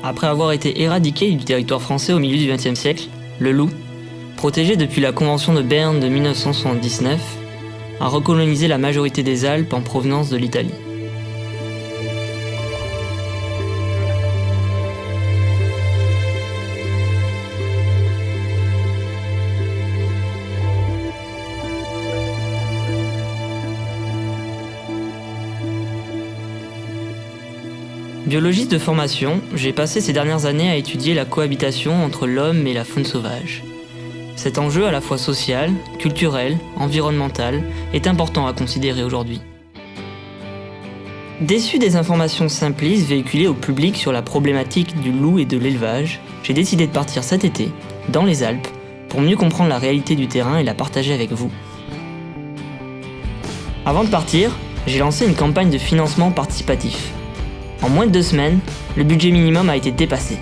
Après avoir été éradiqué du territoire français au milieu du XXe siècle, le loup, protégé depuis la Convention de Berne de 1979, a recolonisé la majorité des Alpes en provenance de l'Italie. Biologiste de formation, j'ai passé ces dernières années à étudier la cohabitation entre l'homme et la faune sauvage. Cet enjeu à la fois social, culturel, environnemental est important à considérer aujourd'hui. Déçu des informations simplistes véhiculées au public sur la problématique du loup et de l'élevage, j'ai décidé de partir cet été, dans les Alpes, pour mieux comprendre la réalité du terrain et la partager avec vous. Avant de partir, j'ai lancé une campagne de financement participatif. En moins de 2 semaines, le budget minimum a été dépassé.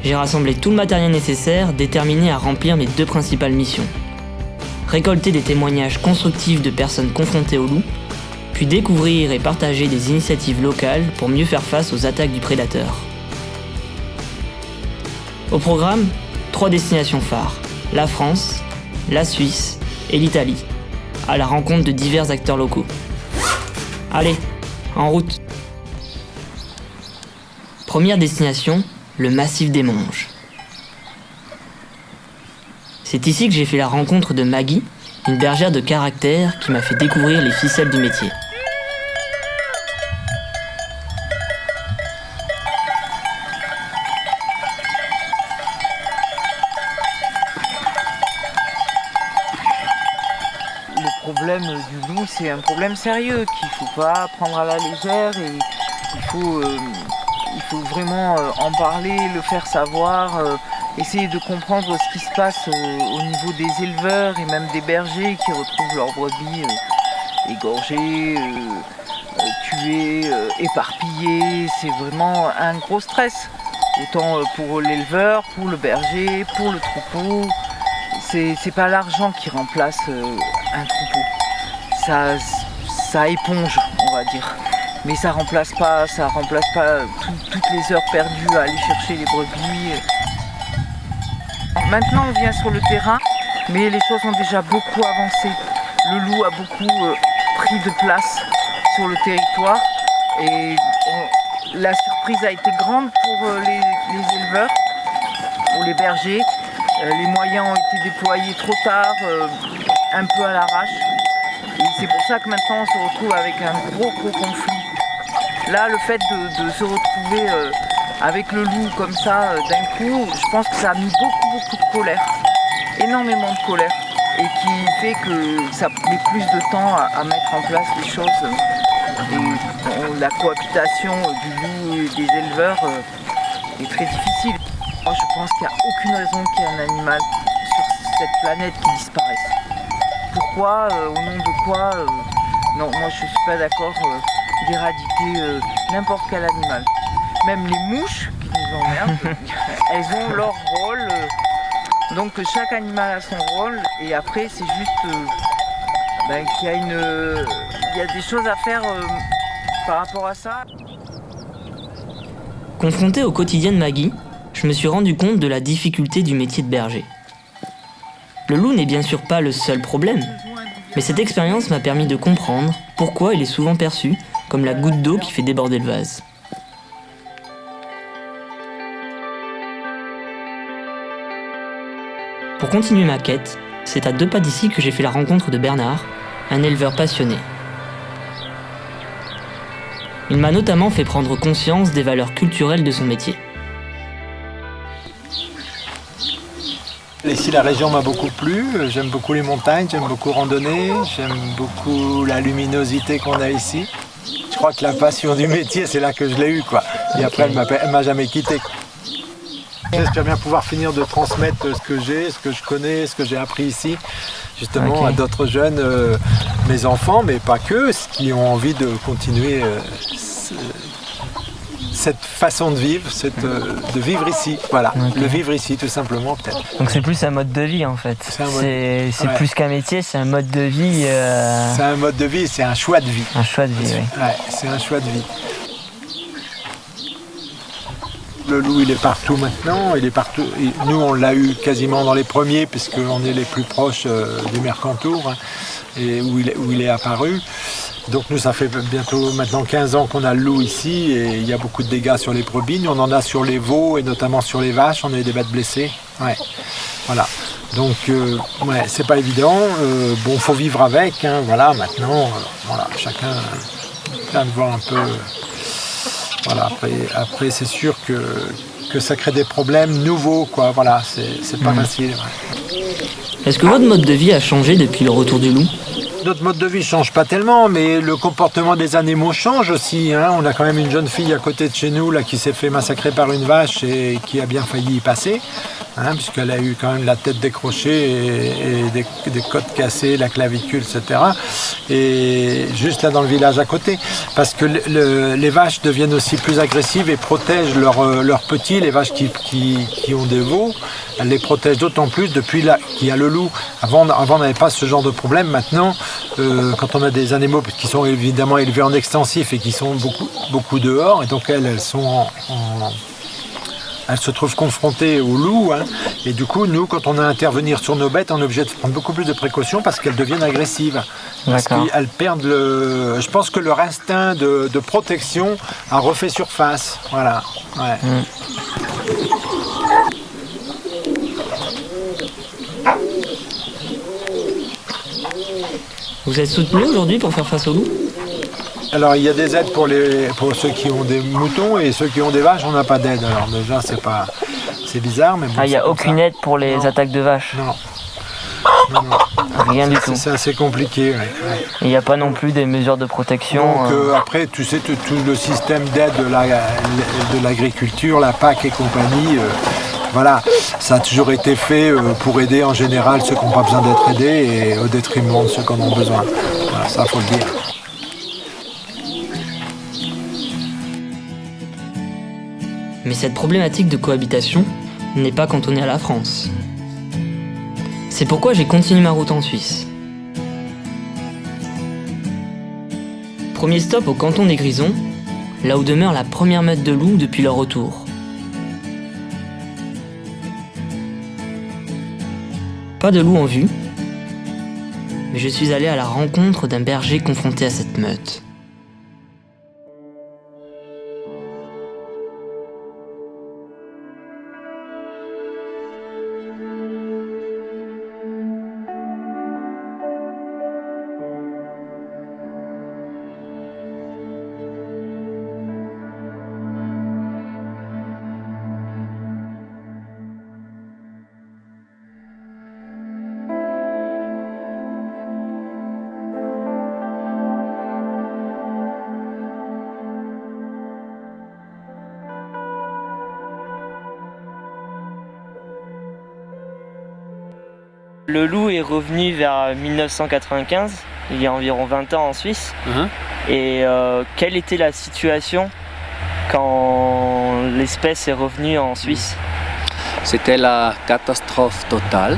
J'ai rassemblé tout le matériel nécessaire, déterminé à remplir mes 2 principales missions. Récolter des témoignages constructifs de personnes confrontées au loup, puis découvrir et partager des initiatives locales pour mieux faire face aux attaques du prédateur. Au programme, 3 destinations phares, la France, la Suisse et l'Italie, à la rencontre de divers acteurs locaux. Allez, en route! Première destination, le massif des Monges. C'est ici que j'ai fait la rencontre de Maggie, une bergère de caractère qui m'a fait découvrir les ficelles du métier. Le problème du loup, c'est un problème sérieux qu'il ne faut pas prendre à la légère et il faut vraiment en parler, le faire savoir, essayer de comprendre ce qui se passe au niveau des éleveurs et même des bergers qui retrouvent leurs brebis égorgées, tuées, éparpillées. C'est vraiment un gros stress, autant pour l'éleveur, pour le berger, pour le troupeau. C'est pas l'argent qui remplace un troupeau, ça éponge, on va dire. Mais ça remplace pas toutes les heures perdues à aller chercher les brebis. Maintenant on vient sur le terrain, mais les choses ont déjà beaucoup avancé. Le loup a beaucoup pris de place sur le territoire et la surprise a été grande pour les éleveurs, pour les bergers. Les moyens ont été déployés trop tard, un peu à l'arrache. Et c'est pour ça que maintenant on se retrouve avec un gros conflit. Là, le fait de se retrouver avec le loup comme ça d'un coup, je pense que ça a mis beaucoup de colère, énormément de colère, et qui fait que ça met plus de temps à mettre en place les choses. Et la cohabitation du loup et des éleveurs est très difficile. Moi, je pense qu'il n'y a aucune raison qu'il y ait un animal sur cette planète qui disparaisse. Pourquoi, au nom de quoi non, moi je ne suis pas d'accord d'éradiquer n'importe quel animal. Même les mouches qui nous emmerdent, elles ont leur rôle. Donc chaque animal a son rôle et après c'est juste qu'il y a des choses à faire par rapport à ça. Confronté au quotidien de Maggie, je me suis rendu compte de la difficulté du métier de berger. Le loup n'est bien sûr pas le seul problème, mais cette expérience m'a permis de comprendre pourquoi il est souvent perçu comme la goutte d'eau qui fait déborder le vase. Pour continuer ma quête, c'est à 2 pas d'ici que j'ai fait la rencontre de Bernard, un éleveur passionné. Il m'a notamment fait prendre conscience des valeurs culturelles de son métier. Ici, la région m'a beaucoup plu. J'aime beaucoup les montagnes, j'aime beaucoup randonner, j'aime beaucoup la luminosité qu'on a ici. Je crois que la passion du métier, c'est là que je l'ai eue, quoi. Et après, elle m'a jamais quitté. J'espère bien pouvoir finir de transmettre ce que j'ai, ce que je connais, ce que j'ai appris ici, justement à d'autres jeunes, mes enfants, mais pas que, qui ont envie de continuer cette façon de vivre, de vivre ici, voilà, le vivre ici tout simplement peut-être. Donc c'est plus un mode de vie en fait, c'est plus qu'un métier, c'est un mode de vie. C'est un mode de vie, c'est un choix de vie. Un choix de vie, oui. Ouais, c'est un choix de vie. Le loup, il est partout maintenant, il est partout. Et nous, on l'a eu quasiment dans les premiers, puisqu'on est les plus proches du Mercantour, hein, et où il est apparu. Donc nous, ça fait bientôt maintenant 15 ans qu'on a le loup ici, et il y a beaucoup de dégâts sur les brebis. Nous, on en a sur les veaux, et notamment sur les vaches, on a eu des bêtes blessées. Ouais. Voilà. Donc, ouais, c'est pas évident. Bon, faut vivre avec, hein, voilà, maintenant, voilà, chacun vient de voir un peu... Voilà, après c'est sûr que ça crée des problèmes nouveaux, quoi. Voilà, c'est pas facile. Ouais. Est-ce que votre mode de vie a changé depuis le retour du loup ? Notre mode de vie ne change pas tellement, mais le comportement des animaux change aussi, hein. On a quand même une jeune fille à côté de chez nous là, qui s'est fait massacrer par une vache et qui a bien failli y passer, hein, puisqu'elle a eu quand même la tête décrochée et des côtes cassées, la clavicule, etc. Et juste là dans le village à côté, parce que les vaches deviennent aussi plus agressives et protègent leurs petits, les vaches qui ont des veaux. Elle les protège d'autant plus depuis qu'il y a le loup. Avant on n'avait pas ce genre de problème. Maintenant, quand on a des animaux qui sont évidemment élevés en extensif et qui sont beaucoup dehors, et donc elles se trouvent confrontées au loup, hein, et du coup, nous, quand on a à intervenir sur nos bêtes, on est obligé de prendre beaucoup plus de précautions parce qu'elles deviennent agressives. Parce qu'elles perdent je pense que leur instinct de protection a refait surface. Voilà. Ouais. Vous êtes soutenu aujourd'hui pour faire face au loup ? Alors il y a des aides pour ceux qui ont des moutons, et ceux qui ont des vaches, on n'a pas d'aide. Alors déjà c'est bizarre, mais bon. Ah, il n'y a aucune aide pour les attaques de vaches ? Non. Rien du tout. C'est assez compliqué. Ouais. Il n'y a pas non plus des mesures de protection. Donc après, tu sais, tout le système d'aide de l'agriculture, la PAC et compagnie, voilà, ça a toujours été fait pour aider en général ceux qui n'ont pas besoin d'être aidés, et au détriment de ceux qui en ont besoin. Voilà, ça faut le dire. Mais cette problématique de cohabitation n'est pas cantonnée à la France. C'est pourquoi j'ai continué ma route en Suisse. Premier stop au canton des Grisons, là où demeure la première meute de loups depuis leur retour. Pas de loup en vue, mais je suis allé à la rencontre d'un berger confronté à cette meute. Le loup est revenu vers 1995, il y a environ 20 ans en Suisse. Et quelle était la situation quand l'espèce est revenue en Suisse ? C'était la catastrophe totale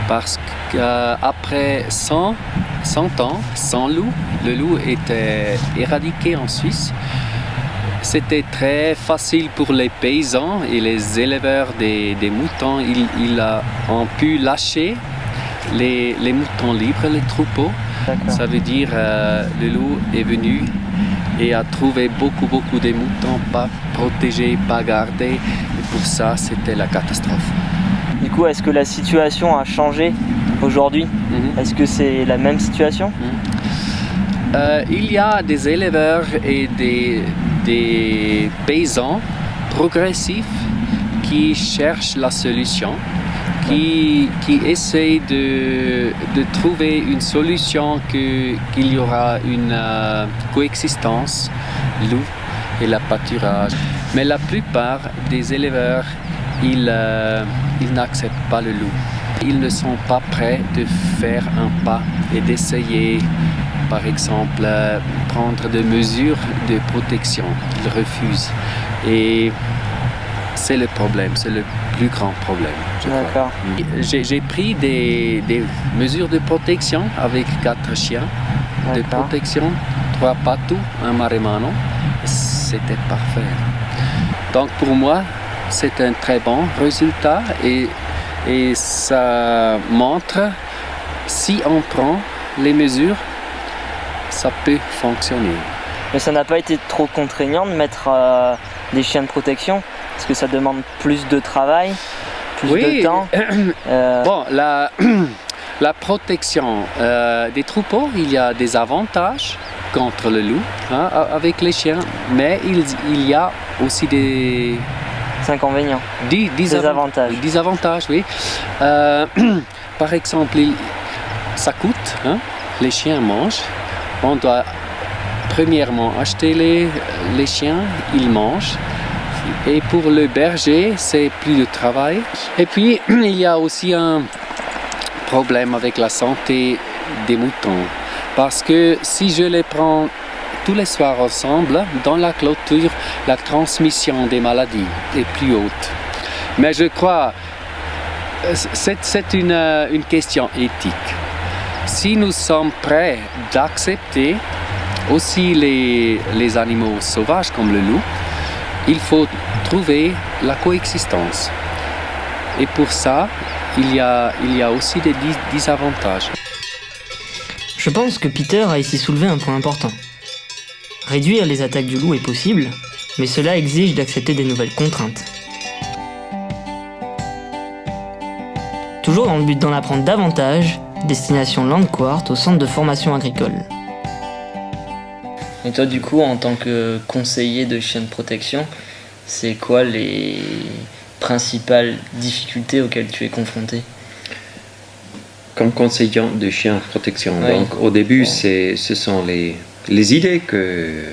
parce qu'après 100 ans sans loup, le loup était éradiqué en Suisse. C'était très facile pour les paysans et les éleveurs des moutons. Ils ont pu lâcher les moutons libres, les troupeaux. D'accord. Ça veut dire le loup est venu et a trouvé beaucoup de moutons pas protégés, pas gardés. Et pour ça, c'était la catastrophe. Du coup, est-ce que la situation a changé aujourd'hui ? Est-ce que c'est la même situation ? Il y a des éleveurs et des paysans progressifs qui cherchent la solution, qui essayent de trouver une solution qu'il y aura une coexistence, loup et la pâturage. Mais la plupart des éleveurs, ils n'acceptent pas le loup. Ils ne sont pas prêts de faire un pas et d'essayer, par exemple, prendre des mesures de protection. Ils refusent. Et c'est le problème, c'est le plus grand problème. D'accord. J'ai pris des mesures de protection avec 4 chiens de protection, 3 patous, un maremano. C'était parfait. Donc pour moi, c'est un très bon résultat et ça montre, si on prend les mesures, ça peut fonctionner. Mais ça n'a pas été trop contraignant de mettre des chiens de protection? Parce que ça demande plus de travail, plus de temps. Bon, la protection des troupeaux, il y a des avantages contre le loup avec les chiens, mais il y a aussi des inconvénients. Des avantages. Des avantages, oui. Par exemple, ça coûte, les chiens mangent. On doit premièrement acheter les chiens, ils mangent. Et pour le berger, c'est plus de travail. Et puis, il y a aussi un problème avec la santé des moutons. Parce que si je les prends tous les soirs ensemble, dans la clôture, la transmission des maladies est plus haute. Mais je crois que c'est une question éthique. Si nous sommes prêts d'accepter aussi les animaux sauvages comme le loup, il faut trouver la coexistence. Et pour ça, il y a aussi des désavantages. Je pense que Peter a ici soulevé un point important. Réduire les attaques du loup est possible, mais cela exige d'accepter des nouvelles contraintes. Toujours dans le but d'en apprendre davantage, destination Landquart au centre de formation agricole. Et toi, du coup, en tant que conseiller de chiens de protection, c'est quoi les principales difficultés auxquelles tu es confronté? Comme conseiller de chiens de protection, oui. Donc au début, ce sont les idées que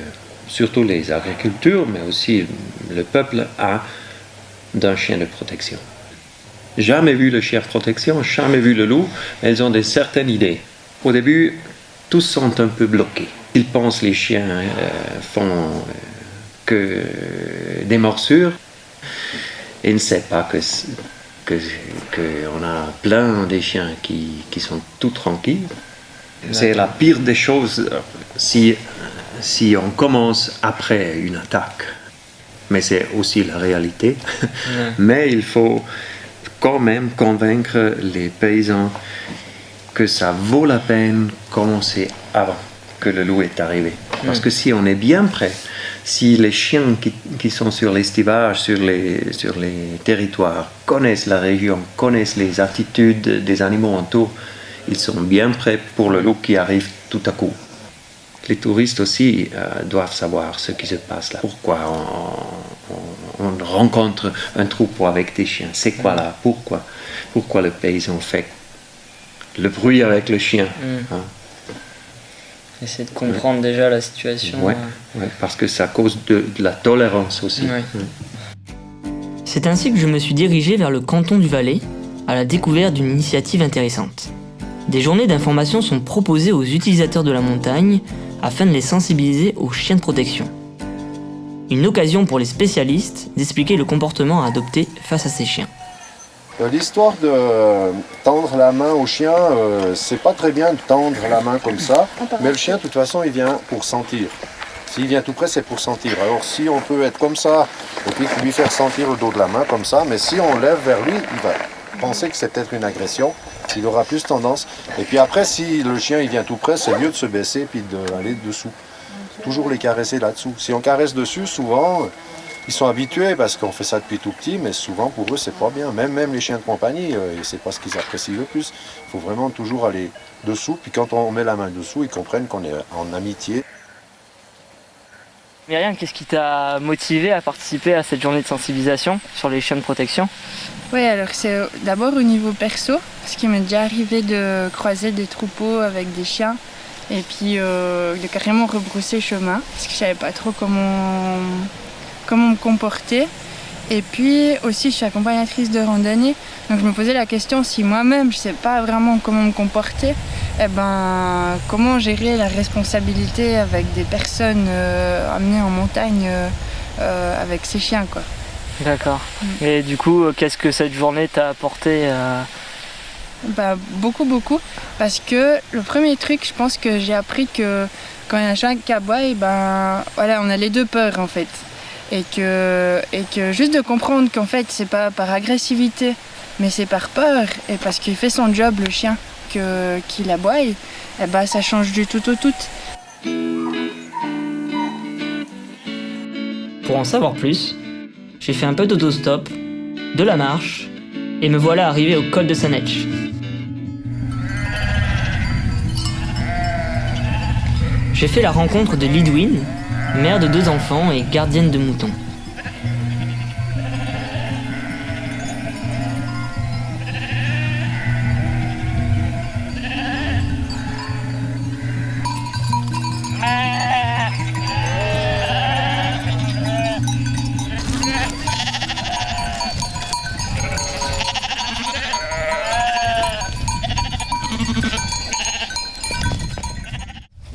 surtout les agriculteurs, mais aussi le peuple a d'un chien de protection. Jamais vu le chien de protection, jamais vu le loup, elles ont certaines idées. Au début, tous sont un peu bloqués. Ils pensent que les chiens font que des morsures. Ils ne savent pas qu'on a plein de chiens qui sont tout tranquilles. C'est la pire des choses si on commence après une attaque. Mais c'est aussi la réalité. Mais il faut quand même convaincre les paysans que ça vaut la peine de commencer avant que le loup est arrivé. Parce que si on est bien prêt, si les chiens qui sont sur l'estivage, sur les territoires, connaissent la région, connaissent les attitudes des animaux autour, ils sont bien prêts pour le loup qui arrive tout à coup. Les touristes aussi doivent savoir ce qui se passe là. Pourquoi on rencontre un troupeau avec des chiens? C'est quoi là? Pourquoi le paysan fait le bruit avec le chien? Essayer de comprendre déjà la situation. Ouais, parce que ça cause de la tolérance aussi. C'est ainsi que je me suis dirigé vers le canton du Valais, à la découverte d'une initiative intéressante. Des journées d'information sont proposées aux utilisateurs de la montagne afin de les sensibiliser aux chiens de protection. Une occasion pour les spécialistes d'expliquer le comportement à adopter face à ces chiens. L'histoire de tendre la main au chien, c'est pas très bien de tendre la main comme ça, mais le chien de toute façon il vient pour sentir. S'il vient tout près, c'est pour sentir. Alors si on peut être comme ça, et puis lui faire sentir le dos de la main comme ça, mais si on lève vers lui, il va penser que c'est peut-être une agression, il aura plus tendance. Et puis après, si le chien il vient tout près, c'est mieux de se baisser et d'aller dessous. Toujours les caresser là-dessous. Si on caresse dessus, souvent, ils sont habitués parce qu'on fait ça depuis tout petit, mais souvent pour eux c'est pas bien. Même les chiens de compagnie, c'est pas ce qu'ils apprécient le plus. Il faut vraiment toujours aller dessous, puis quand on met la main dessous, ils comprennent qu'on est en amitié. Myriam, qu'est-ce qui t'a motivé à participer à cette journée de sensibilisation sur les chiens de protection? Oui, alors c'est d'abord au niveau perso, parce qu'il m'est déjà arrivé de croiser des troupeaux avec des chiens et puis de carrément rebrousser chemin, parce que je savais pas trop comment me comporter. Et puis aussi, je suis accompagnatrice de randonnée, donc je me posais la question si moi-même je sais pas vraiment comment me comporter, comment gérer la responsabilité avec des personnes amenées en montagne avec ces chiens, quoi. D'accord. Et du coup, qu'est-ce que cette journée t'a apporté Beaucoup, parce que le premier truc, je pense que j'ai appris que quand il y a un chien qui aboie, on a les deux peurs en fait. Et que juste de comprendre qu'en fait, c'est pas par agressivité, mais c'est par peur, et parce qu'il fait son job, le chien, qu'il aboie, et bah, ça change du tout au tout. Pour en savoir plus, j'ai fait un peu d'autostop, de la marche, et me voilà arrivé au col de Sanetch. J'ai fait la rencontre de Lidwin, mère de 2 enfants et gardienne de moutons.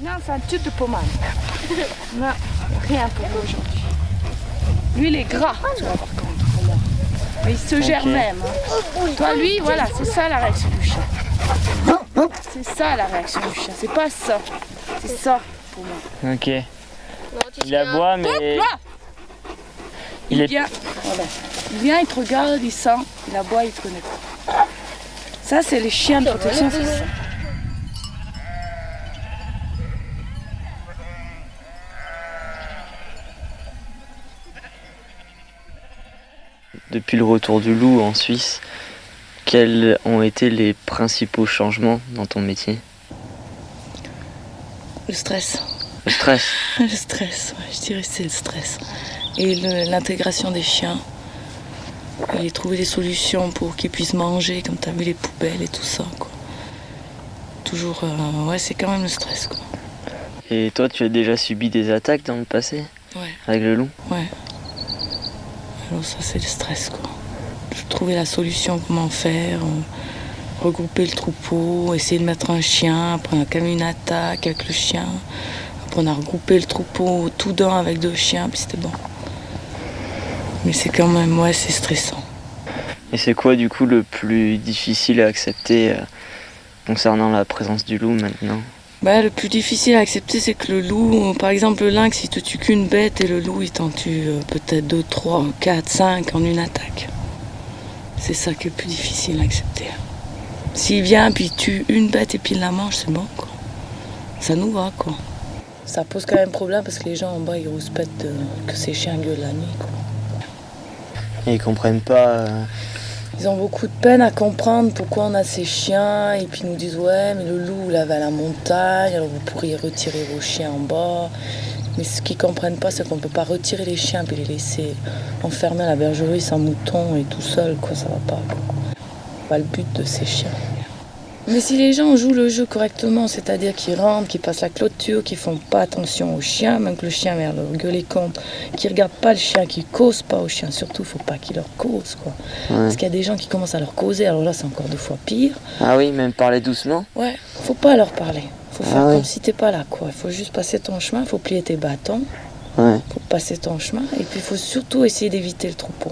Non, c'est un tube de pommade. Non, rien pour lui aujourd'hui. Lui, il est gras, tu vois, par contre. Mais il se gère même. Hein. Toi, lui, voilà, c'est ça la réaction du chien. C'est ça la réaction du chien, c'est pas ça. C'est ça pour moi. Ok. Il aboie, mais... Il vient, voilà. Il vient, il te regarde, il sent, il aboie, il te connaît pas. Ça, c'est les chiens de protection, c'est ça. Depuis le retour du loup en Suisse, quels ont été les principaux changements dans ton métier? Le stress. Le stress? Le stress, ouais, je dirais que c'est le stress. Et l'intégration des chiens. Et trouver des solutions pour qu'ils puissent manger, comme tu as vu les poubelles et tout ça, quoi. Toujours, ouais, c'est quand même le stress, quoi. Et toi, tu as déjà subi des attaques dans le passé? Ouais. Avec le loup? Ouais. Alors ça, c'est le stress, quoi. Trouver la solution, comment faire, regrouper le troupeau, essayer de mettre un chien, après on a quand même une attaque avec le chien. Après on a regroupé le troupeau tout d'un avec 2 chiens, puis c'était bon. Mais c'est quand même, ouais, c'est stressant. Et c'est quoi du coup le plus difficile à accepter concernant la présence du loup maintenant? Bah, le plus difficile à accepter, c'est que le loup, par exemple le lynx, il te tue qu'une bête et le loup, il t'en tue peut-être 2, 3, 4, 5 en une attaque. C'est ça qui est le plus difficile à accepter. S'il vient puis il tue une bête et puis il la mange, c'est bon, quoi. Ça nous va, quoi. Ça pose quand même problème parce que les gens en bas, ils rouspètent que ces chiens gueulent la nuit, quoi. Et ils comprennent pas... Ils ont beaucoup de peine à comprendre pourquoi on a ces chiens et puis ils nous disent ouais mais le loup là va à la montagne alors vous pourriez retirer vos chiens en bas. Mais ce qu'ils comprennent pas c'est qu'on peut pas retirer les chiens puis les laisser enfermer à la bergerie sans mouton et tout seul quoi, ça va pas quoi. Pas le but de ces chiens. Mais si les gens jouent le jeu correctement, c'est-à-dire qu'ils rentrent, qu'ils passent la clôture, qu'ils font pas attention aux chiens, même que le chien vient leur gueuler contre, qu'ils regardent pas le chien, qu'ils causent pas aux chiens, surtout faut pas qu'ils leur causent quoi. Ouais. Parce qu'il y a des gens qui commencent à leur causer, alors là c'est encore 2 fois pire. Ah oui, même parler doucement? Ouais, faut pas leur parler, faut faire comme si t'es pas là quoi, il faut juste passer ton chemin, faut plier tes bâtons, faut passer ton chemin, et puis il faut surtout essayer d'éviter le troupeau.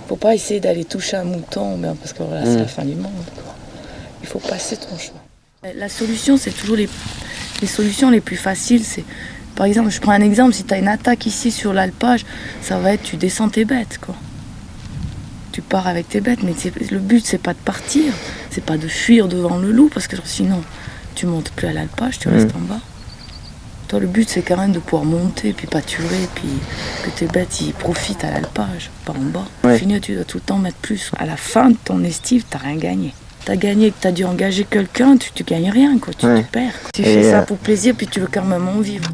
Faut pas essayer d'aller toucher un mouton, mais parce que là c'est la fin du monde quoi. Il faut passer ton chemin. La solution, c'est toujours les solutions les plus faciles. C'est, par exemple, je prends un exemple, si tu as une attaque ici sur l'alpage, ça va être tu descends tes bêtes, quoi. Tu pars avec tes bêtes, mais le but, c'est pas de partir, c'est pas de fuir devant le loup, parce que sinon, tu montes plus à l'alpage, tu restes en bas. Toi, le but, c'est quand même de pouvoir monter, puis pâturer, puis que tes bêtes, ils profitent à l'alpage, pas en bas. Au final, tu dois tout le temps mettre plus. À la fin de ton estive, t'as rien gagné. T'as gagné, que t'as dû engager quelqu'un, tu gagnes rien, quoi. Tu perds. Quoi. Tu fais ça pour plaisir, puis tu veux quand même en vivre.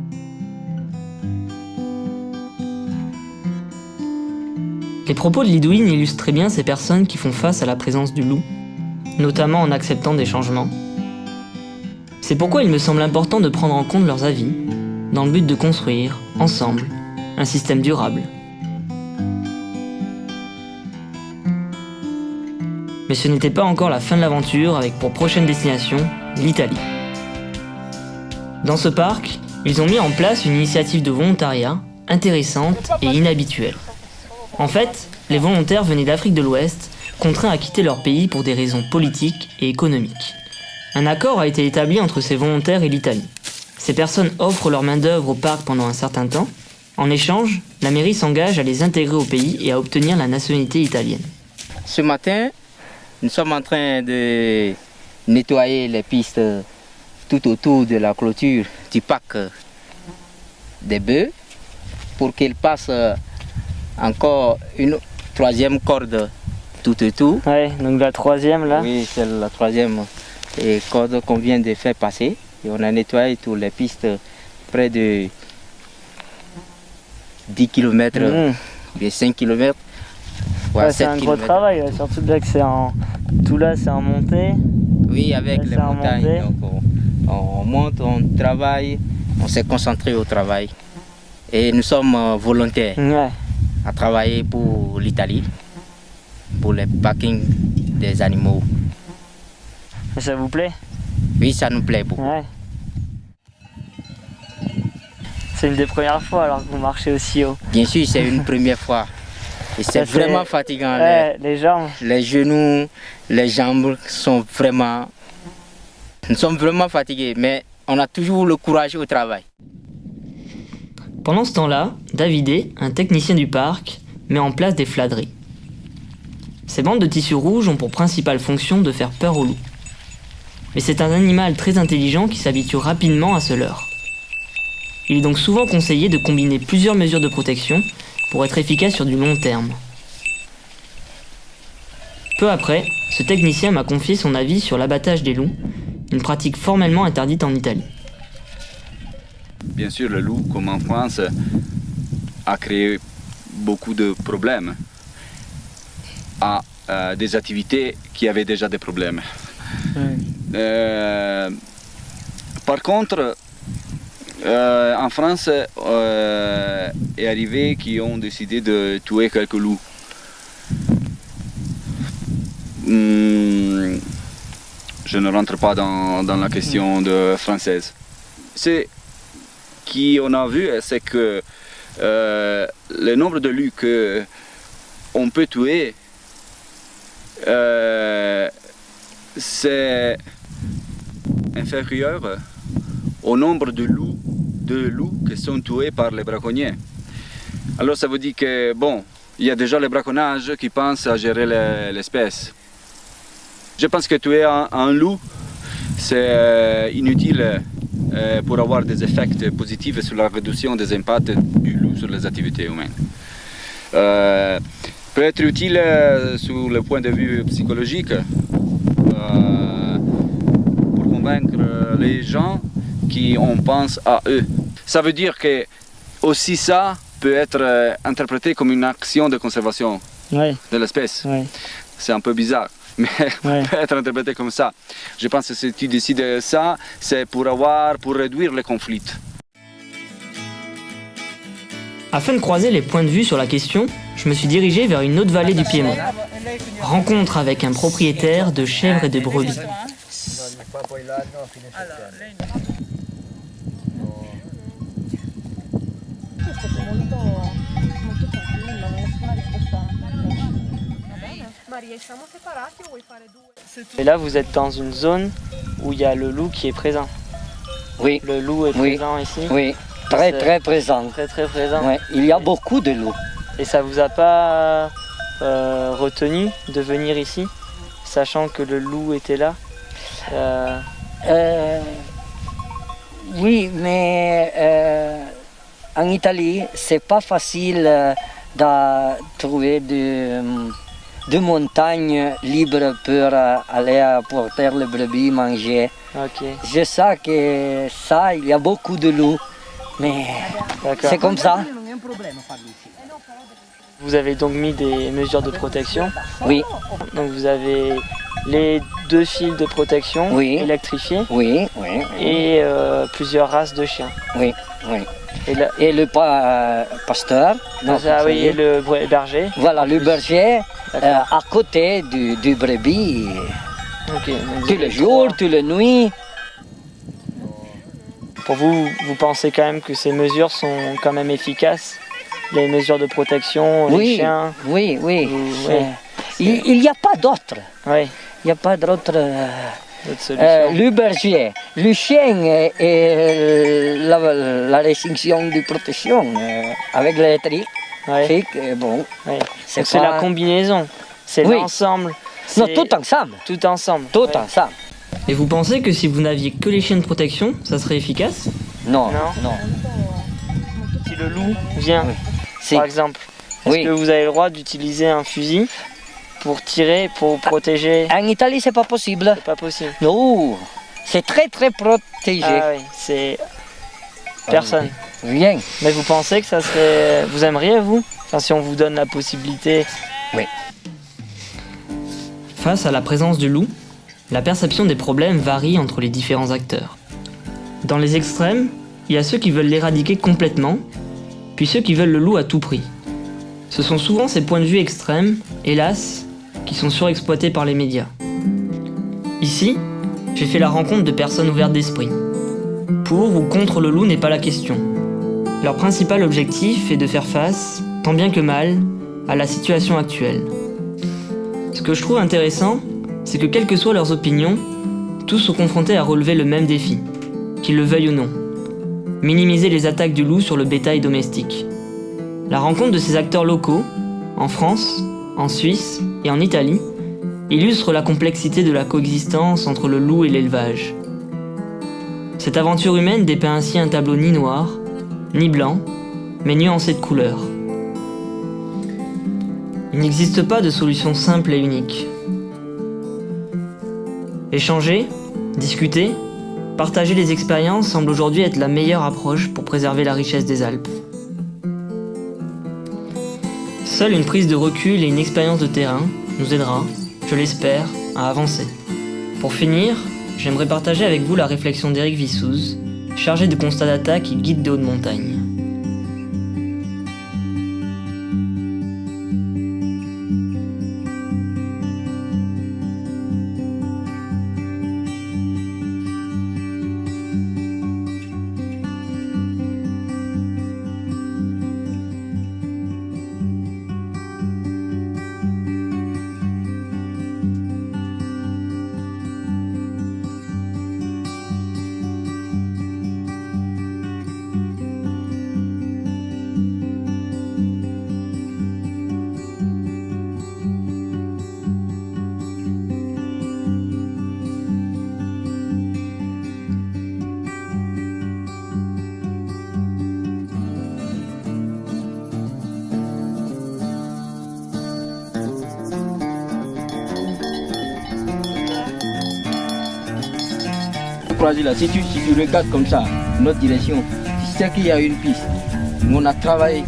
Les propos de Lidwin illustrent très bien ces personnes qui font face à la présence du loup, notamment en acceptant des changements. C'est pourquoi il me semble important de prendre en compte leurs avis, dans le but de construire, ensemble, un système durable. Mais ce n'était pas encore la fin de l'aventure avec pour prochaine destination l'Italie. Dans ce parc, ils ont mis en place une initiative de volontariat intéressante et inhabituelle. En fait, les volontaires venaient d'Afrique de l'Ouest, contraints à quitter leur pays pour des raisons politiques et économiques. Un accord a été établi entre ces volontaires et l'Italie. Ces personnes offrent leur main-d'œuvre au parc pendant un certain temps. En échange, la mairie s'engage à les intégrer au pays et à obtenir la nationalité italienne. Ce matin, nous sommes en train de nettoyer les pistes tout autour de la clôture du parc des bœufs pour qu'ils passent encore une troisième corde tout autour. Ouais, donc la troisième là. Oui, c'est la troisième corde qu'on vient de faire passer. Et on a nettoyé toutes les pistes près de 10 km, bien 5 km. Ouais, c'est un gros travail, surtout que c'est tout là c'est en montée. Oui, avec les montagnes. Donc on monte, on travaille, on s'est concentré au travail. Et nous sommes volontaires à travailler pour l'Italie, pour les parkings des animaux. Et ça vous plaît? Oui, ça nous plaît beaucoup. Ouais. C'est une des premières fois alors que vous marchez aussi haut. Bien sûr, c'est une première fois. Et c'est vraiment fatigant. Ouais, les jambes. Les genoux, les jambes sont vraiment... Nous sommes vraiment fatigués, mais on a toujours le courage au travail. Pendant ce temps-là, Davidé, un technicien du parc, met en place des fladeries. Ces bandes de tissu rouge ont pour principale fonction de faire peur aux loups. Mais c'est un animal très intelligent qui s'habitue rapidement à ce leurre. Il est donc souvent conseillé de combiner plusieurs mesures de protection pour être efficace sur du long terme. Peu après, ce technicien m'a confié son avis sur l'abattage des loups, une pratique formellement interdite en Italie. Bien sûr, le loup, comme en France, a créé beaucoup de problèmes à des activités qui avaient déjà des problèmes. Par contre, en France, est arrivé qu'ils ont décidé de tuer quelques loups. Je ne rentre pas dans la question française. Ce qu'on a vu, c'est que le nombre de loups qu'on peut tuer, c'est inférieur au nombre de loups qui sont tués par les braconniers. Alors ça veut dire que bon, il y a déjà les braconnages qui pensent à gérer l'espèce. Je pense que tuer un loup, c'est inutile pour avoir des effets positifs sur la réduction des impacts du loup sur les activités humaines. Peut être utile sur le point de vue psychologique pour convaincre les gens qui on pense à eux. Ça veut dire que aussi ça peut être interprété comme une action de conservation de l'espèce. C'est un peu bizarre, mais peut être interprété comme ça. Je pense que si tu décides ça, c'est pour réduire les conflits. Afin de croiser les points de vue sur la question, je me suis dirigé vers une autre vallée du Piémont. Rencontre avec un propriétaire de chèvres et de brebis. Et là, vous êtes dans une zone où il y a le loup qui est présent. Oui. Le loup est présent ici. Oui, très présent. Très présent. Ouais. Il y a beaucoup de loups. Et ça vous a pas retenu de venir ici, sachant que le loup était là? Oui, mais en Italie, c'est pas facile de trouver de montagnes libres pour aller apporter les brebis manger. Je sais que ça, il y a beaucoup de loups, mais c'est comme ça. Vous avez donc mis des mesures de protection? Oui. Donc vous avez les 2 fils de protection électrifiés? Oui. Et plusieurs races de chiens? Oui. Et le pasteur. Et le berger? Voilà, le berger à côté du brebis. Tous les jours, toutes les nuits. Pour vous, vous pensez quand même que ces mesures sont quand même efficaces? Les mesures de protection, les chiens? Oui. Il n'y a pas d'autres. Il n'y a pas d'autres Votre solution. Le berger, le chien et la restriction de protection avec l'électrique. Fait que, bon, c'est la combinaison, c'est l'ensemble. Non, tout ensemble. Tout ensemble. Tout ensemble. Et vous pensez que si vous n'aviez que les chiens de protection, ça serait efficace? Non. Si le loup vient, par exemple, est-ce que vous avez le droit d'utiliser un fusil pour tirer, pour protéger? En Italie, c'est pas possible. C'est pas possible. Non, c'est très protégé. Ah oui, c'est personne. Rien. Mais vous pensez que ça serait... Vous aimeriez, vous? Enfin, si on vous donne la possibilité... Oui. Face à la présence du loup, la perception des problèmes varie entre les différents acteurs. Dans les extrêmes, il y a ceux qui veulent l'éradiquer complètement, puis ceux qui veulent le loup à tout prix. Ce sont souvent ces points de vue extrêmes, hélas, qui sont surexploités par les médias. Ici, j'ai fait la rencontre de personnes ouvertes d'esprit. Pour ou contre le loup n'est pas la question. Leur principal objectif est de faire face, tant bien que mal, à la situation actuelle. Ce que je trouve intéressant, c'est que quelles que soient leurs opinions, tous sont confrontés à relever le même défi, qu'ils le veuillent ou non. Minimiser les attaques du loup sur le bétail domestique. La rencontre de ces acteurs locaux, en France, en Suisse et en Italie, illustre la complexité de la coexistence entre le loup et l'élevage. Cette aventure humaine dépeint ainsi un tableau ni noir, ni blanc, mais nuancé de couleurs. Il n'existe pas de solution simple et unique. Échanger, discuter, partager les expériences semble aujourd'hui être la meilleure approche pour préserver la richesse des Alpes. Seule une prise de recul et une expérience de terrain nous aidera, je l'espère, à avancer. Pour finir, j'aimerais partager avec vous la réflexion d'Éric Vissouze, chargé de constats d'attaque et guide des hautes montagnes. Là, si tu regardes comme ça, notre direction, tu sais qu'il y a une piste. Nous, on a travaillé.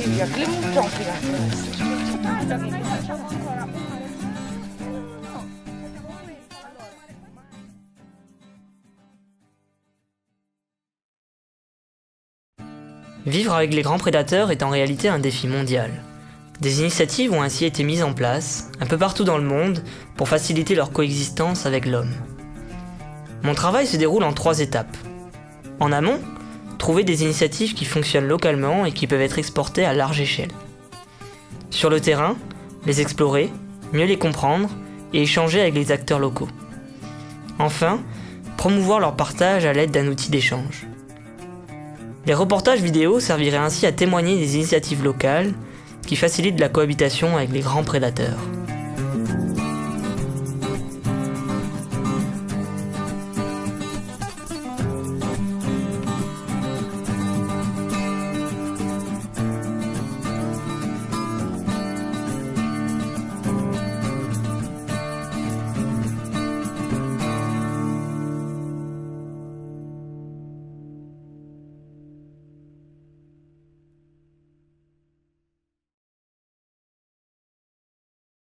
Il y a que les moutons qui la Vivre avec les grands prédateurs est en réalité un défi mondial. Des initiatives ont ainsi été mises en place, un peu partout dans le monde, pour faciliter leur coexistence avec l'homme. Mon travail se déroule en 3 étapes. En amont, trouver des initiatives qui fonctionnent localement et qui peuvent être exportées à large échelle. Sur le terrain, les explorer, mieux les comprendre et échanger avec les acteurs locaux. Enfin, promouvoir leur partage à l'aide d'un outil d'échange. Les reportages vidéo serviraient ainsi à témoigner des initiatives locales qui facilitent la cohabitation avec les grands prédateurs.